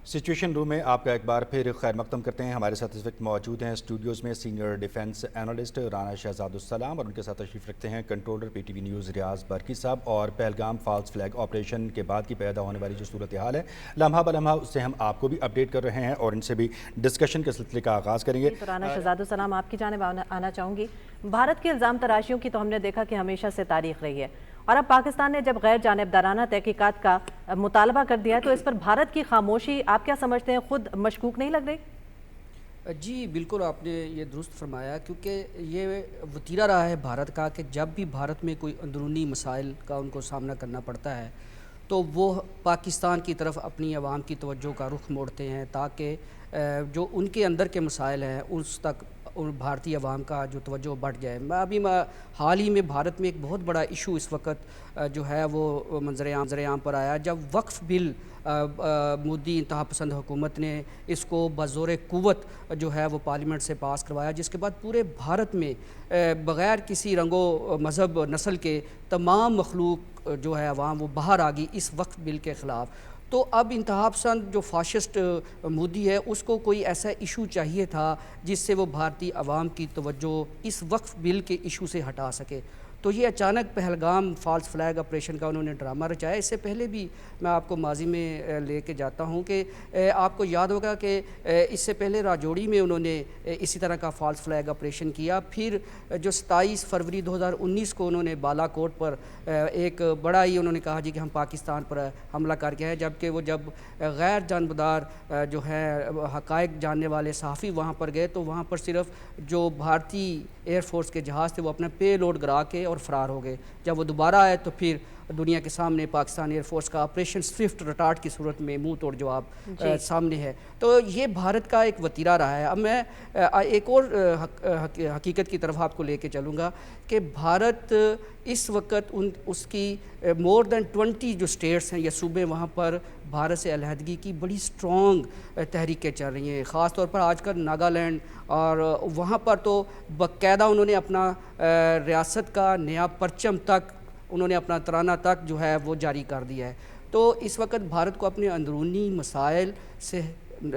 Situation روم میں آپ کا ایک بار پھر خیر مقدم کرتے ہیں۔ ہمارے ساتھ اس وقت موجود ہیں اسٹوڈیوز میں senior defence analyst Rana Shahzad السلام، اور ان کے ساتھ تشریف رکھتے ہیں controller P T V news Riaz Barqi صاحب۔ اور پہلگام فالس فلیگ آپریشن کے بعد کی پیدا ہونے والی جو صورتحال ہے لمحہ بلمحہ اس سے ہم آپ کو بھی اپڈیٹ کر رہے ہیں اور ان سے بھی ڈسکشن کے سلسلے کا آغاز کریں گے۔ تو رانا شہزاد السلام، آپ کی جانب آنا چاہوں گی۔ بھارت کی الزام تراشیوں کی تو ہم نے دیکھا کہ ہمیشہ سے تاریخ رہی ہے، اور اب پاکستان نے جب غیر جانبدارانہ تحقیقات کا مطالبہ کر دیا ہے تو اس پر بھارت کی خاموشی آپ کیا سمجھتے ہیں، خود مشکوک نہیں لگ رہی؟ جی بالکل، آپ نے یہ درست فرمایا، کیونکہ یہ وتیرہ رہا ہے بھارت کا کہ جب بھی بھارت میں کوئی اندرونی مسائل کا ان کو سامنا کرنا پڑتا ہے تو وہ پاکستان کی طرف اپنی عوام کی توجہ کا رخ موڑتے ہیں تاکہ جو ان کے اندر کے مسائل ہیں اس تک بھارتی عوام کا جو توجہ بڑھ جائے۔ حال ہی میں بھارت میں ایک بہت بڑا ایشو اس وقت جو ہے وہ منظر عام پر آیا جب وقف بل مودی انتہا پسند حکومت نے اس کو بزور قوت جو ہے وہ پارلیمنٹ سے پاس کروایا، جس کے بعد پورے بھارت میں بغیر کسی رنگ و مذہب نسل کے تمام مخلوق جو ہے عوام وہ باہر آ گئی اس وقف بل کے خلاف۔ تو اب انتہا پسند جو فاشسٹ مودی ہے اس کو کوئی ایسا ایشو چاہیے تھا جس سے وہ بھارتی عوام کی توجہ اس وقف بل کے ایشو سے ہٹا سکے۔ تو یہ اچانک پہلگام فالس فلیگ آپریشن کا انہوں نے ڈرامہ رچایا۔ اس سے پہلے بھی میں آپ کو ماضی میں لے کے جاتا ہوں کہ آپ کو یاد ہوگا کہ اس سے پہلے راجوڑی میں انہوں نے اسی طرح کا فالس فلیگ آپریشن کیا۔ پھر جو 27 فروری 2019 کو انہوں نے بالا کوٹ پر ایک بڑا ہی انہوں نے کہا جی کہ ہم پاکستان پر حملہ کر کے ہیں، جبکہ وہ جب غیر جانبدار جو ہے حقائق جاننے والے صحافی وہاں پر گئے تو وہاں پر صرف جو بھارتی ایئر فورس کے جہاز تھے وہ اپنا پے لوڈ گرا کے اور فرار ہو گئے۔ جب وہ دوبارہ آئے تو پھر دنیا کے سامنے پاکستان ایئر فورس کا آپریشن سوئفٹ رٹارٹ کی صورت میں منہ توڑ جواب سامنے ہے۔ تو یہ بھارت کا ایک وتیرہ رہا ہے۔ اب میں ایک اور حقیقت کی طرف آپ کو لے کے چلوں گا کہ بھارت اس وقت اس کی مور دین 20 جو سٹیٹس ہیں یا صوبے وہاں پر بھارت سے علیحدگی کی بڑی سٹرونگ تحریکیں چل رہی ہیں، خاص طور پر آج کل ناگالینڈ، اور وہاں پر تو باقاعدہ انہوں نے اپنا ریاست کا نیا پرچم تک انہوں نے اپنا ترانہ تک جو ہے وہ جاری کر دیا ہے۔ تو اس وقت بھارت کو اپنے اندرونی مسائل سے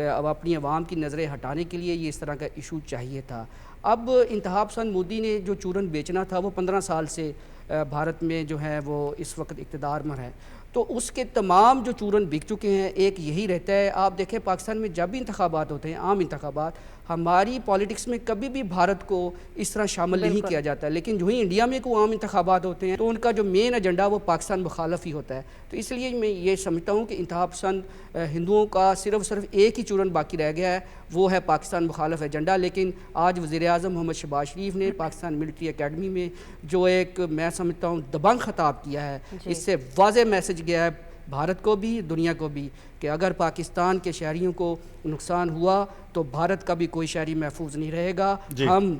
اپنی عوام کی نظریں ہٹانے کے لیے یہ اس طرح کا ایشو چاہیے تھا۔ اب انتہا پسند مودی نے جو چورن بیچنا تھا وہ 15 سال سے بھارت میں جو ہے وہ اس وقت اقتدار میں ہے، تو اس کے تمام جو چورن بک چکے ہیں ایک یہی رہتا ہے۔ آپ دیکھیں پاکستان میں جب بھی انتخابات ہوتے ہیں، عام انتخابات، ہماری پالیٹکس میں کبھی بھی بھارت کو اس طرح شامل نہیں کیا جاتا، لیکن جو ہی انڈیا میں کوئی عام انتخابات ہوتے ہیں تو ان کا جو مین ایجنڈا وہ پاکستان مخالف ہی ہوتا ہے۔ تو اس لیے میں یہ سمجھتا ہوں کہ انتہا پسند ہندوؤں کا صرف ایک ہی چورن باقی رہ گیا ہے، وہ ہے پاکستان مخالف ایجنڈا۔ لیکن آج وزیر اعظم محمد شہباز شریف نے پاکستان ملٹری اکیڈمی میں جو ایک میں سمجھتا ہوں دبنگ خطاب کیا ہے، اس سے واضح میسج گیا ہے بھارت کو بھی دنیا کو بھی کہ اگر پاکستان کے شہریوں کو نقصان ہوا تو بھارت کا بھی کوئی شہری محفوظ نہیں رہے گا۔ ہم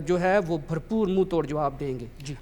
جو ہے وہ بھرپور منہ توڑ جواب دیں گے۔ جی